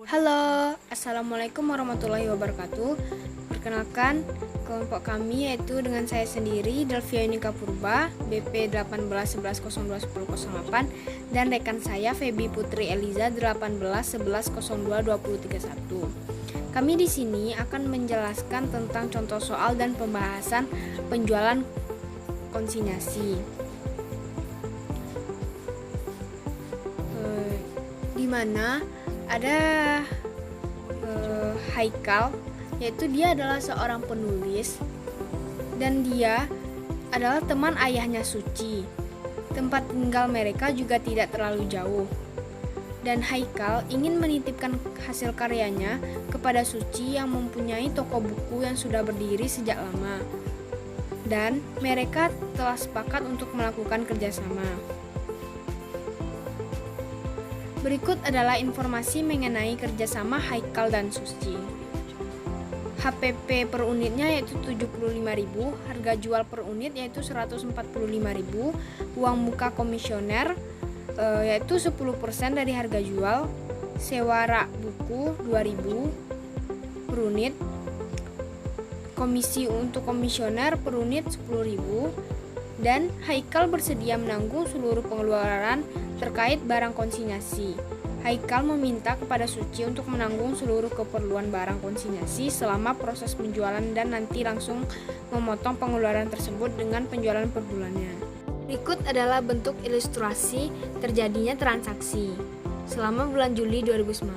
Halo, Assalamualaikum warahmatullahi wabarakatuh. Perkenalkan, kelompok kami yaitu dengan saya sendiri, Delvia Yunika Purba, BP 1811021008, dan rekan saya, Feby Putri Eliza, 1811022031. Kami di sini akan menjelaskan tentang contoh soal dan pembahasan penjualan konsinyasi. Di mana ada Haikal, yaitu dia adalah seorang penulis dan dia adalah teman ayahnya Suci. Tempat tinggal mereka juga tidak terlalu jauh. Dan Haikal ingin menitipkan hasil karyanya kepada Suci yang mempunyai toko buku yang sudah berdiri sejak lama. Dan mereka telah sepakat untuk melakukan kerjasama. Berikut adalah informasi mengenai kerjasama Haikal dan Suci. HPP per unitnya yaitu 75.000, harga jual per unit yaitu 145.000, uang muka komisioner yaitu 10% dari harga jual, sewa rak buku 2.000 per unit, komisi untuk komisioner per unit 10.000, dan Haikal bersedia menanggung seluruh pengeluaran terkait barang konsinyasi. Haikal meminta kepada Suci untuk menanggung seluruh keperluan barang konsinyasi selama proses penjualan dan nanti langsung memotong pengeluaran tersebut dengan penjualan per bulannya. Berikut adalah bentuk ilustrasi terjadinya transaksi selama bulan Juli 2019.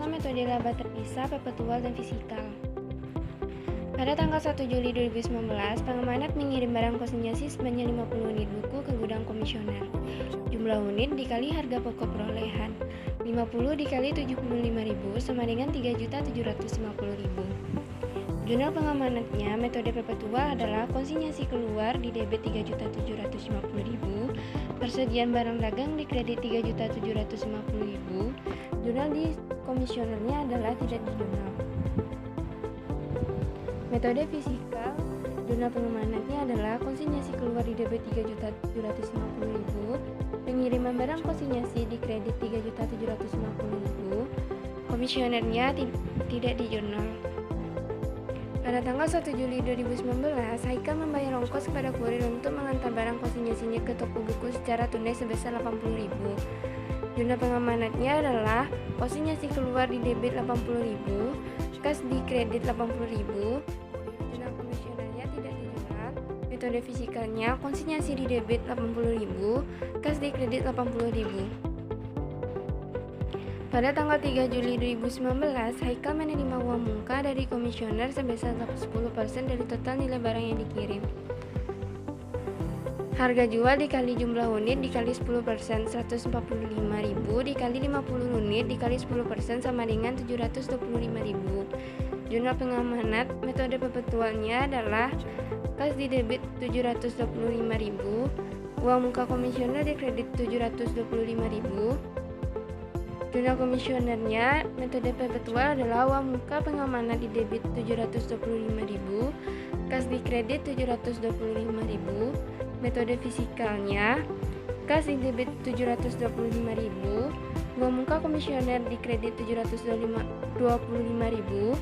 Metode laba terpisah, perpetual, dan fisikal. Pada tanggal 1 Juli 2019, pengamanat mengirim barang konsinyasi sebanyak 50 unit buku ke gudang komisioner. Jumlah unit dikali harga pokok perolehan. 50 dikali 75.000 sama dengan 3.750.000. Jurnal pengamanatnya, metode perpetual adalah konsinyasi keluar di debit 3.750.000, persediaan barang dagang di kredit 3.750.000, jurnal di komisionernya adalah tidak di jurnal. Metode fisikal, jurnal pengamanatnya adalah konsinyasi keluar di debit 3.750.000, pengiriman barang konsinyasi di kredit 3.750.000, komisionernya tidak di jurnal. Pada tanggal 1 Juli 2019, Haikal membayar ongkos kepada kurir untuk mengantar barang konsinyasinya ke toko buku secara tunai sebesar 80.000. Jurnal pengamanatnya adalah konsinyasi keluar di debit 80.000, kas di kredit 80.000, jurnal komisionernya tidak dijual. Metode fisikalnya konsinyasi di debit 80.000, kas di kredit 80.000. Pada tanggal 3 Juli 2019, Haikal menerima uang muka dari komisioner sebesar 10% dari total nilai barang yang dikirim. Harga jual dikali jumlah unit dikali 10%, 145.000 dikali 50 unit dikali 10% sama dengan 725.000. Jurnal pengamanat, metode perpetualnya adalah kas di debit 725.000, uang muka komisioner di kredit 725.000. Jurnal komisionernya, metode perpetual adalah uang muka pengamanat di debit 725.000, kas di kredit 725.000. Metode fisikalnya, kas di debit 725.000, uang muka komisioner di kredit 725.000.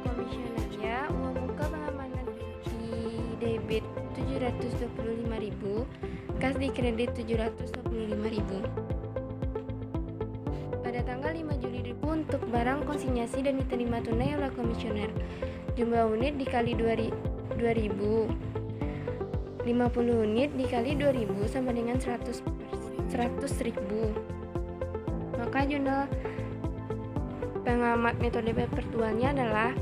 Komisionernya, uang muka pengamanat di debit 725.000, kas di kredit 725.000. Pada tanggal 5 Juli untuk barang konsinyasi dan diterima tunai oleh komisioner, jumlah unit dikali 2.000, 50 unit dikali 2.000 sama dengan 100.000. Maka jurnal pengamat metode perpetualnya adalah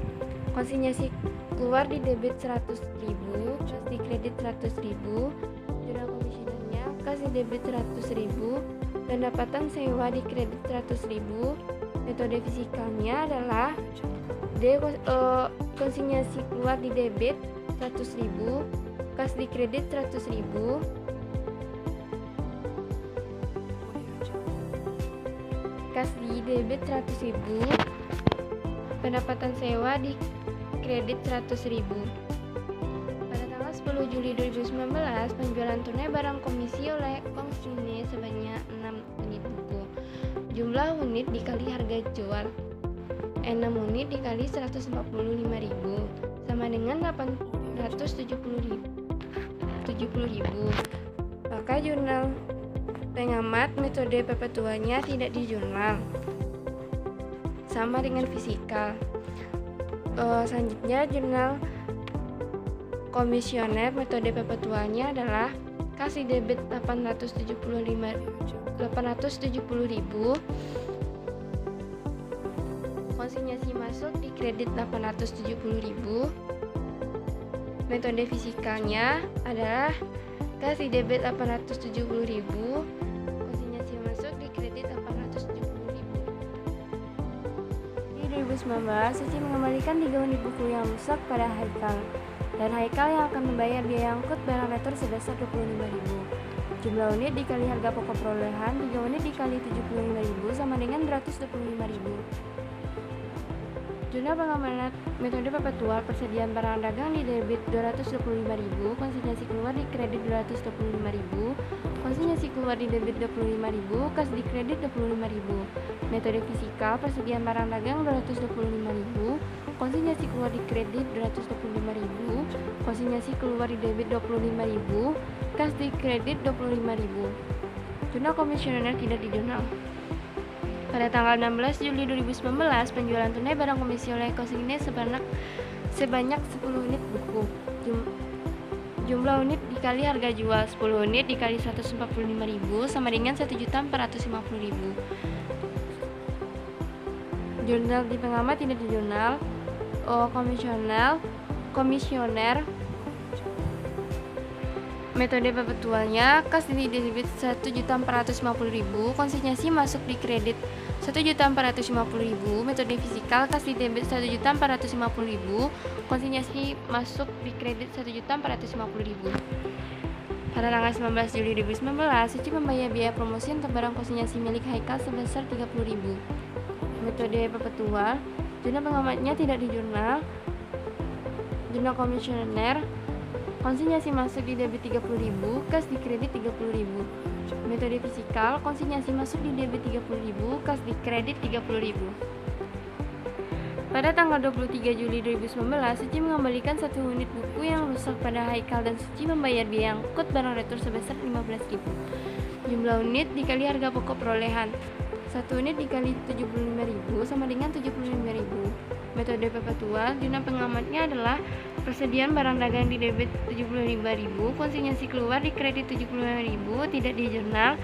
konsinyasi keluar di debit 100.000, kas di kredit 100.000, jurnal komisionernya kas di debit 100.000, pendapatan sewa di kredit 100.000. Metode fisikalnya adalah konsinyasi keluar di debit 100.000, kas di kredit 100.000, kas di debit 100.000, pendapatan sewa di kredit 100.000. Pada tanggal 10 Juli 2019, penjualan tunai barang komisi oleh konsumen sebanyak 6 unit buku. Jumlah unit dikali harga jual 6 unit dikali 145.000 sama dengan 870.000. Maka jurnal pengamat metode perpetuannya tidak di jurnal, sama dengan fisikal. Selanjutnya jurnal komisioner metode perpetuannya adalah kas di debit 870.000, konsinyasi masuk di kredit 870.000. Metode fisikalnya adalah kas di debit 870.000, konsinyasi masuk di kredit 870.000. Di 2019, Suci mengembalikan 3 unit buku yang rusak pada Haikal, dan Haikal yang akan membayar biaya angkut barang retur sebesar 25.000. Jumlah unit dikali harga pokok perolehan 3 unit dikali 75.000 sama dengan 125.000. Jurnal pengamanat metode perpetual persediaan barang dagang di debit 225.000, konsinyasi keluar di kredit 225.000, konsinyasi keluar di debit 25.000, kas di kredit 25.000. Metode fisikal persediaan barang dagang 225.000, konsinyasi keluar di kredit 225.000, konsinyasi keluar di debit 25.000, kas di kredit 25.000. Jurnal komisioner tidak di jurnal. Pada tanggal 16 Juli 2019, penjualan tunai barang komisi oleh konsumen sebanyak 10 unit buku. Jumlah unit dikali harga jual 10 unit dikali 145.000 sama dengan 1.450.000. Jurnal di pengamat tidak di jurnal. Komisioner metode perpetualnya kas di debit 1.450.000, konsinyasi masuk di kredit 1.450.000. Metode fisikal kas di debit 1.450.000, konsinyasi masuk di kredit 1.450.000. Pada tanggal 19 Juli 2019, Suci membayar biaya promosi untuk barang konsinyasi milik Haikal sebesar 30.000. Metode perpetual, jurnal pengamatnya tidak di jurnal. Jurnal komisioner, konsinyasi masuk di debit 30.000, kas di kredit 30.000. Metode fisikal, konsinyasi masuk di debit 30.000, kas di kredit 30.000. Pada tanggal 23 Juli 2019, Suci mengembalikan 1 unit buku yang rusak pada Haikal dan Suci membayar biaya angkut barang retur sebesar 15.000. Jumlah unit dikali harga pokok perolehan 1 unit dikali 75.000 sama dengan 75.000. Metode perpetual, jurnal pengamatnya adalah persediaan barang dagang di debit 75.000, konsinyasi keluar di kredit 75.000, tidak di jurnal.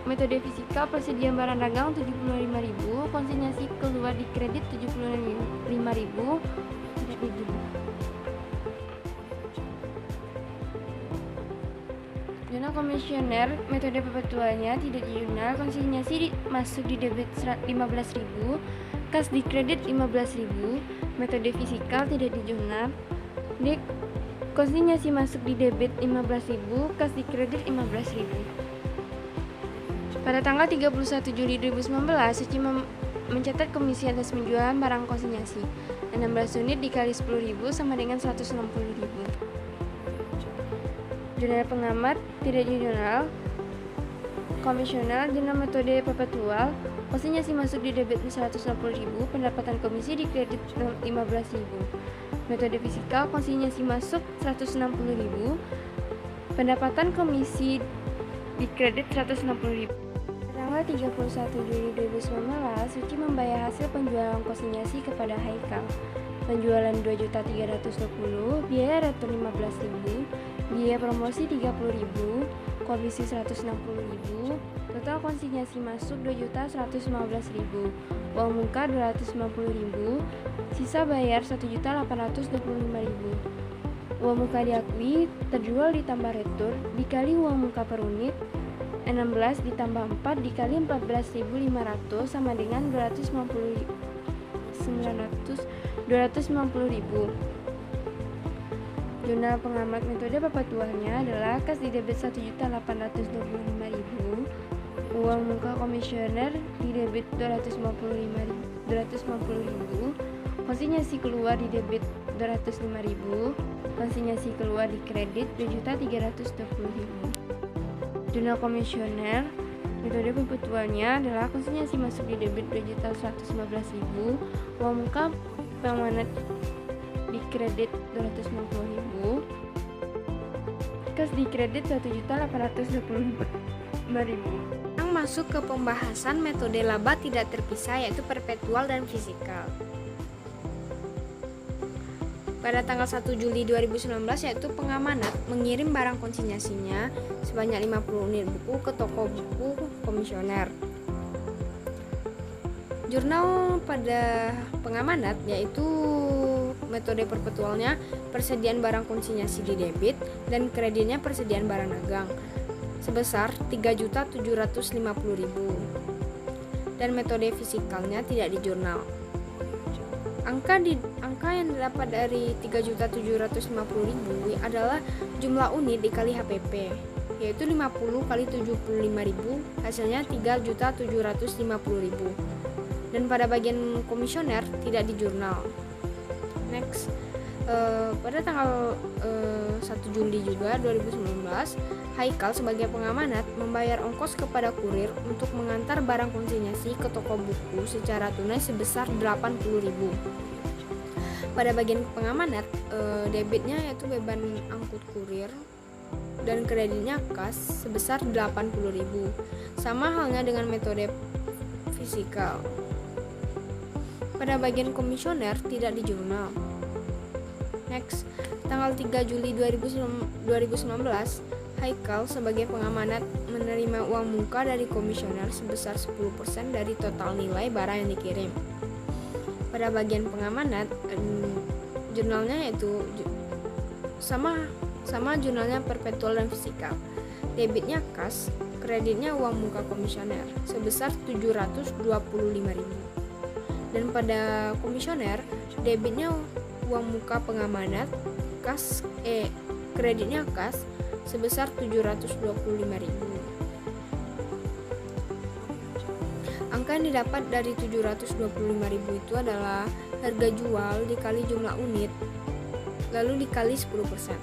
Metode fisikal, persediaan barang dagang 75.000, konsinyasi keluar di kredit 75.000, tidak di jurnal. Jurnal komisioner, metode perpetualnya tidak di jurnal, konsinyasi masuk di debit 15.000, kas di kredit 15.000. Metode fisikal tidak di jurnal. Konsinyasi masuk di debit 15.000, kas di kredit 15.000. Pada tanggal 31 Juli 2019, Suci mencatat komisi atas penjualan barang konsinyasi 16 unit dikali 10.000 sama dengan 160.000. Jurnal pengamat tidak di jurnal. Komisioner, jurnal metode perpetual, konsinyasi masuk di debit 160.000, pendapatan komisi di kredit 15.000. Metode fisikal, konsinyasi masuk 160.000, pendapatan komisi di kredit 160.000. Tanggal 31 Juli 2019, Suci membayar hasil penjualan konsinyasi kepada Haikal. Penjualan 2.320.000, biaya retur 15.000, biaya promosi 30.000, komisi 160.000, total konsinyasi masuk 2.115.000, uang muka 250.000, sisa bayar 1.825.000. Uang muka diakui terjual ditambah retur dikali uang muka per unit 16 ditambah 4 dikali 14.500 sama dengan 250.000. Jurnal pengamat metode perpetualnya adalah kas di debit 1.825.000, uang muka komisioner di debit 250.000, konsinyasi keluar di debit 205.000, konsinyasi keluar di kredit 2.320.000. Jurnal komisioner metode perpetualnya adalah konsinyasi masuk di debit 2.115.000, uang muka pengamanat di kredit 250.000, kas di kredit 1.825.000. Yang masuk ke pembahasan metode laba tidak terpisah yaitu perpetual dan fisikal. Pada tanggal 1 Juli 2019 yaitu pengamanat mengirim barang konsinyasinya sebanyak 50 unit buku ke toko buku komisioner. Jurnal pada pengamanat yaitu metode perpetualnya persediaan barang konsinyasi di debit dan kreditnya persediaan barang dagang sebesar 3.750.000 dan metode fisikalnya tidak di jurnal. Angka yang didapat dari 3.750.000 adalah jumlah unit dikali HPP, yaitu 50 kali 75.000 hasilnya 3.750.000. Dan pada bagian komisioner tidak di jurnal. Next, pada tanggal 1 Juli juga 2019, Haikal sebagai pengamanat membayar ongkos kepada kurir untuk mengantar barang konsinyasi ke toko buku secara tunai sebesar 80.000. Pada bagian pengamanat, debitnya yaitu beban angkut kurir dan kreditnya kas sebesar 80.000. Sama halnya dengan metode fisikal. Pada bagian komisioner tidak di jurnal. Next, tanggal 3 Juli 2019, Haikal sebagai pengamanat menerima uang muka dari komisioner sebesar 10% dari total nilai barang yang dikirim. Pada bagian pengamanat, jurnalnya yaitu sama jurnalnya perpetual dan fisikal. Debitnya kas, kreditnya uang muka komisioner sebesar 725.000. Dan pada komisioner, debitnya uang muka pengamanat, kreditnya kas sebesar 725.000. Angka yang didapat dari 725.000 itu adalah harga jual dikali jumlah unit lalu dikali 10%.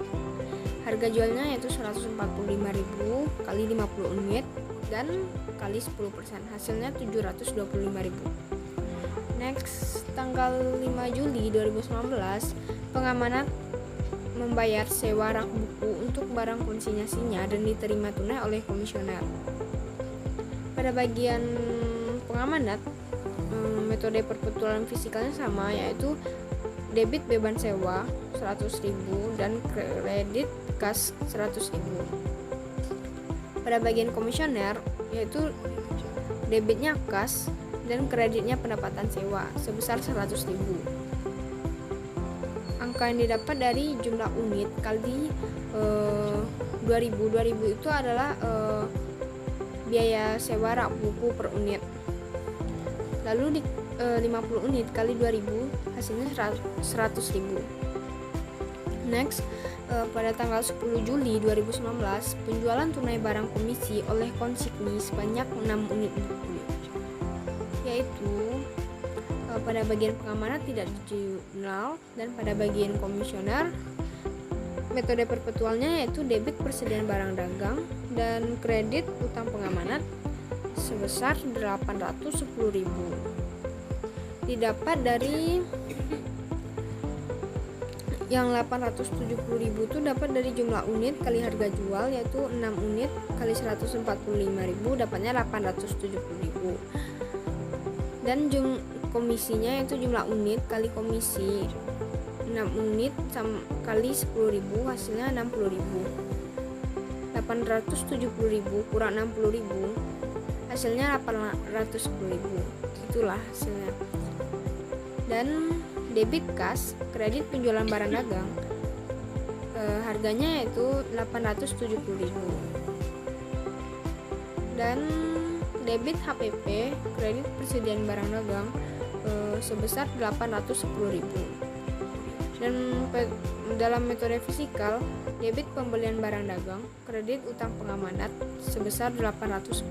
Harga jualnya yaitu 145.000 kali 50 unit dan kali 10%, hasilnya 725.000. Next, tanggal 5 Juli 2019, pengamanat membayar sewa rak buku untuk barang konsinyasinya dan diterima tunai oleh komisioner. Pada bagian pengamanat, metode perpetualan fisikalnya sama, yaitu debit beban sewa 100.000 dan kredit kas 100.000. Pada bagian komisioner, yaitu debitnya kas dan kreditnya pendapatan sewa sebesar 100.000. Angka yang didapat dari jumlah unit kali 2000 itu adalah biaya sewa rak buku per unit. Lalu di 50 unit kali 2000 hasilnya 100.000. Next, pada tanggal 10 Juli 2019 penjualan tunai barang komisi oleh konsigni sebanyak 6 unit buku, yaitu pada bagian pengamanat tidak di jurnal dan pada bagian komisioner metode perpetualnya yaitu debit persediaan barang dagang dan kredit utang pengamanat sebesar 810.000. Didapat dari yang 870.000 itu dapat dari jumlah unit kali harga jual, yaitu 6 unit kali 145.000 dapatnya 870.000. Dan komisinya yaitu jumlah unit kali komisi 6 unit kali 10.000 hasilnya 60.000. 870.000 kurang 60.000 hasilnya 810.000. Itulah hasilnya. Dan debit kas, kredit penjualan barang dagang, harganya yaitu 870.000. Dan debit HPP kredit persediaan barang dagang sebesar 810.000. Dan dalam metode fisikal, debit pembelian barang dagang, kredit utang pengamanat sebesar 810.000.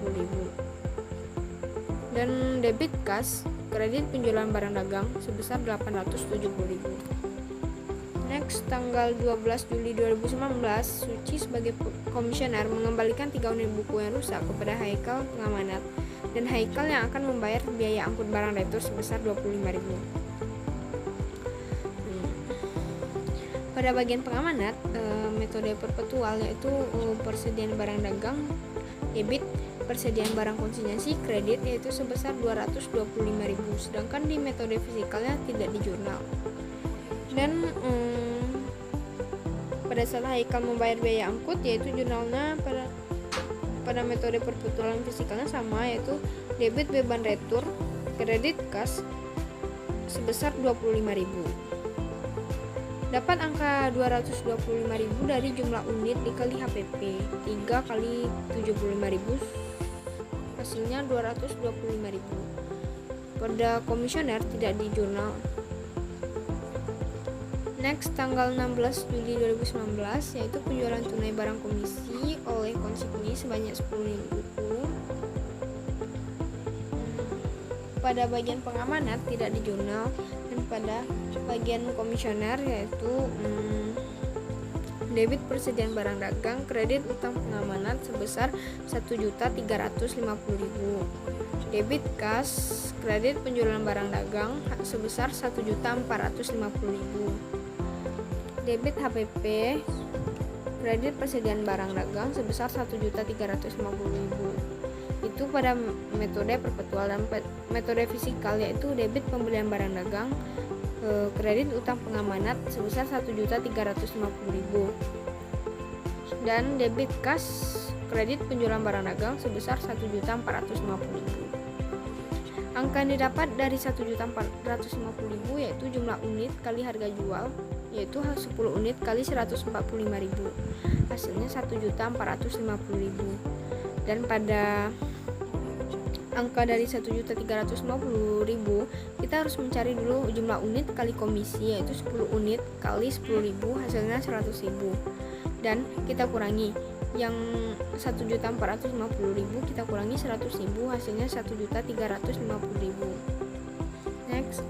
Dan debit kas, kredit penjualan barang dagang sebesar 870.000. Next, tanggal 12 Juli 2019, Suci sebagai komisioner mengembalikan 3 unit buku yang rusak kepada Haikal pengamanat, dan Haikal yang akan membayar biaya angkut barang retur sebesar 25.000. Pada bagian pengamanat, metode perpetual yaitu persediaan barang dagang, debit, persediaan barang konsinyasi, kredit yaitu sebesar 225.000, sedangkan di metode fisikalnya tidak di jurnal. Dan pada saat Haikal membayar biaya angkut, yaitu jurnalnya pada metode perpetualan fisikalnya sama, yaitu debit beban retur, kredit kas sebesar 25.000. Dapat angka 225.000 dari jumlah unit dikali HPP, 3 kali 75.000, hasilnya 225.000. Pada komisioner tidak di jurnal. Next, tanggal 16 Juli 2019, yaitu penjualan tunai barang komisi oleh konsigni sebanyak 10.000 buku. Pada bagian pengamanat tidak di jurnal, dan pada bagian komisioner yaitu debit persediaan barang dagang, kredit utang pengamanat sebesar 1.350.000. Debit kas, kredit penjualan barang dagang sebesar 1.450.000. Debit HPP, kredit persediaan barang dagang sebesar 1.350.000. Itu pada metode perpetual. Dan metode fisikal yaitu debit pembelian barang dagang, kredit utang pengamanat sebesar 1.350.000. Dan debit kas, kredit penjualan barang dagang sebesar 1.450.000. Angka yang didapat dari 1.450.000 yaitu jumlah unit kali harga jual, yaitu 10 unit kali 145.000, hasilnya 1.450.000. Dan pada angka dari 1.350.000 kita harus mencari dulu jumlah unit kali komisi, yaitu 10 unit kali 10.000, hasilnya 100.000. Dan kita kurangi yang 1.450.000, kita kurangi 100.000, hasilnya 1.350.000. Next,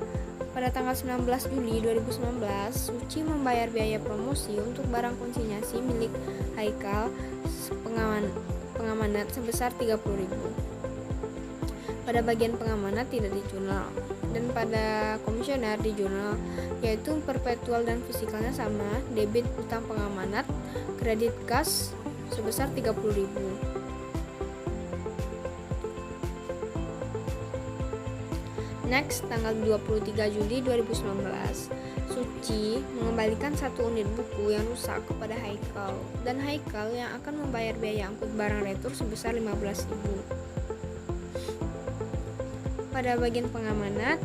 pada tanggal 19 Juli 2019, Suci membayar biaya promosi untuk barang konsinyasi milik Haikal pengamanat sebesar 30.000. Pada bagian pengamanat tidak di jurnal. Dan pada komisioner di jurnal, yaitu perpetual dan fisikalnya sama, debit utang pengamanat, kredit kas sebesar 30.000. Next, tanggal 23 Juli 2019, Suci mengembalikan 1 unit buku yang rusak kepada Haikal, dan Haikal yang akan membayar biaya angkut barang retur sebesar 15.000. Pada bagian pengamanat,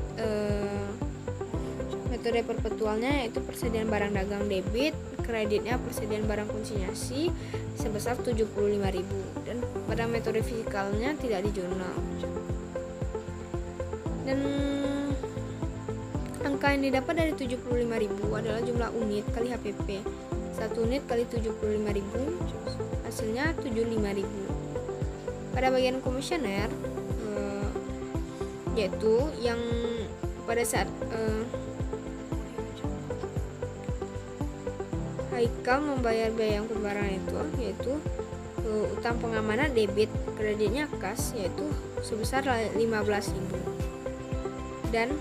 metode perpetualnya yaitu persediaan barang dagang debit, kreditnya persediaan barang konsinyasi sebesar 75.000. Dan pada metode fisikalnya tidak di jurnal. Dan angka yang didapat dari 75.000 adalah jumlah unit kali HPP, 1 unit kali 75.000, hasilnya 75.000. Pada bagian komisioner yaitu yang pada saat Haikal membayar biaya angkut barang itu, yaitu utang pengamanat debit, kreditnya kas, yaitu sebesar 15.000. Dan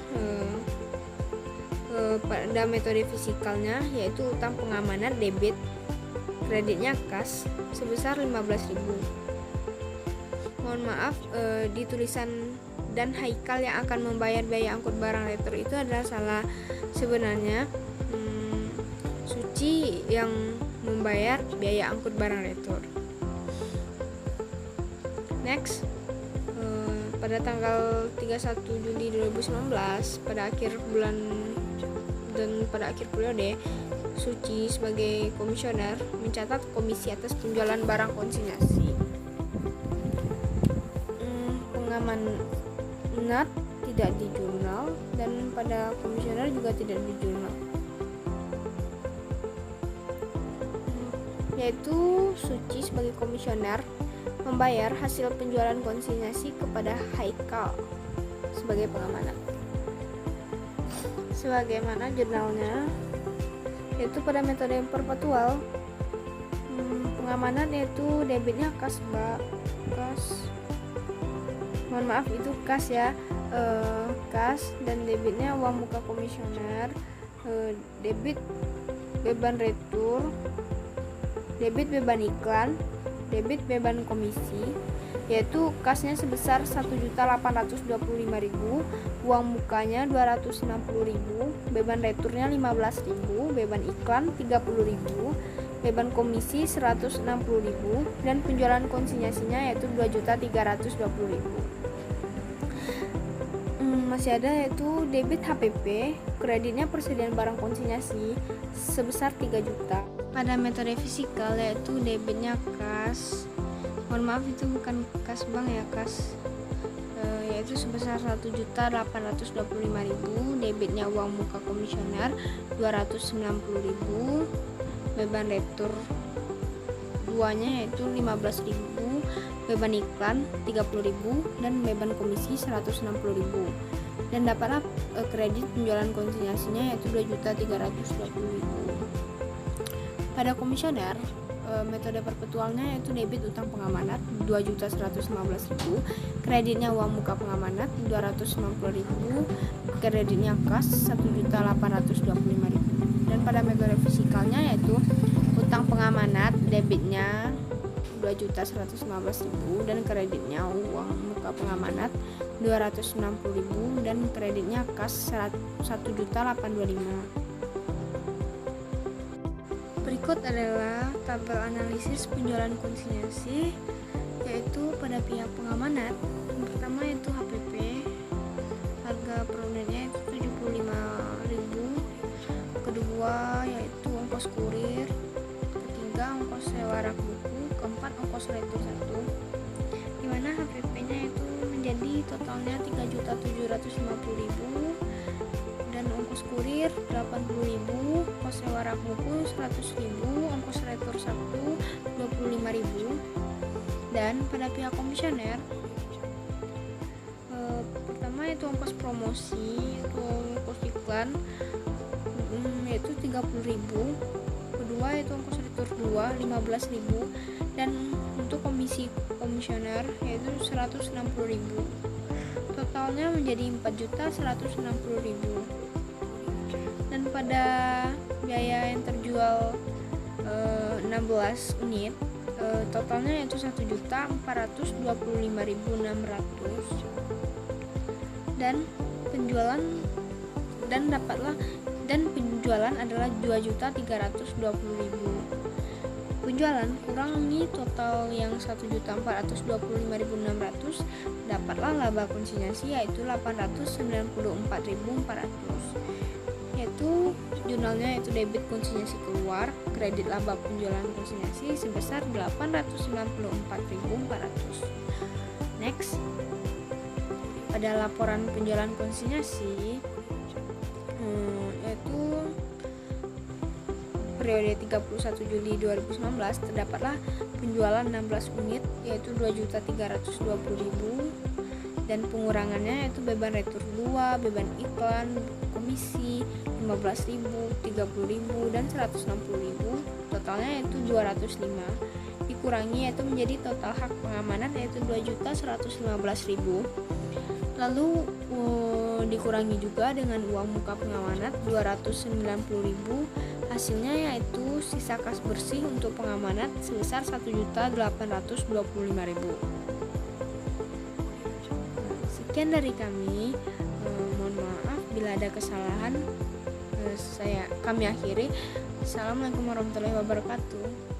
pada metode fisikalnya yaitu utang pengamanat debit, kreditnya kas sebesar 15.000. Mohon maaf, di tulisan dan Haikal yang akan membayar biaya angkut barang retur itu adalah salah. Sebenarnya Suci yang membayar biaya angkut barang retur. Next, pada tanggal 31 Juli 2019, pada akhir bulan dan pada akhir periode, Suci sebagai komisioner mencatat komisi atas penjualan barang konsinyasi. pengamanat tidak di jurnal, dan pada komisioner juga tidak di jurnal. Yaitu Suci sebagai komisioner membayar hasil penjualan konsinyasi kepada Haikal sebagai pengamanat. Sebagaimana jurnalnya, yaitu pada metode perpetual, pengamanat yaitu debitnya kas ya, kas, dan debitnya uang muka komisioner, debit beban retur, debit beban iklan, debit beban komisi, yaitu kasnya sebesar 1.825.000, uang mukanya 260.000, beban returnya 15.000, beban iklan 30.000, beban komisi 160.000, dan penjualan konsinyasinya yaitu 2.320.000. Masih ada yaitu debit HPP, kreditnya persediaan barang konsinyasi sebesar 3 juta. Pada metode fisikal yaitu debitnya kas, mohon maaf itu bukan kas bank ya, kas, yaitu sebesar 1.825.000, debitnya uang muka komisioner 290.000, beban retur duanya yaitu 15.000, beban iklan 30.000, dan beban komisi 160.000, dan dapatlah kredit penjualan konsinyasinya yaitu 2.320.000. Pada komisioner, metode perpetualnya yaitu debit utang pengamanat 2.115.000, kreditnya uang muka pengamanat 290.000, kreditnya kas 1.825.000. Dan pada metode fisikalnya yaitu utang pengamanat debitnya 2.115.000 dan kreditnya uang muka pengamanat 260.000 dan kreditnya kas 1.825.000. Berikut adalah tabel analisis penjualan konsinyasi, yaitu pada pihak pengamanat. Yang pertama yaitu HPP, harga per unitnya itu 75.000. Kedua yaitu ongkos kurir. Ketiga ongkos sewa rak buku. Keempat ongkos retur 1. Di mana HPP-nya itu menjadi totalnya 3.750.000. Dan ongkos kurir 80.000, ongkos sewa rak buku 100.000, ongkos retur 1 25.000. Dan pada pihak komisioner, pertama itu ongkos promosi, itu ongkos iklan yaitu 30.000. Kedua itu ongkos retur 2 15.000, dan untuk komisi komisioner yaitu 160.000. Totalnya menjadi 4.160.000. Dan pada biaya yang terjual 16 unit, totalnya yaitu 1.425.600. Dan penjualan adalah 2.320.000. Penjualan kurangi total yang 1.425.600, dapatlah laba konsinyasi yaitu 894.400. Yaitu jurnalnya yaitu debit konsinyasi keluar, kredit laba penjualan konsinyasi sebesar 894.400. Next, pada laporan penjualan konsinyasi yaitu periode 31 Juli 2019 terdapatlah penjualan 16 unit yaitu 2.320.000, dan pengurangannya yaitu beban retur 2, beban iklan, komisi 15.000, 30.000, dan 160.000. Totalnya yaitu 205. Dikurangi yaitu menjadi total hak pengamanan yaitu 2.115.000. Lalu dikurangi juga dengan uang muka pengamanat 290.000. Hasilnya yaitu sisa kas bersih untuk pengamanat sebesar 1.825.000. Sekian dari kami. Mohon maaf bila ada kesalahan. Kami akhiri. Assalamualaikum warahmatullahi wabarakatuh.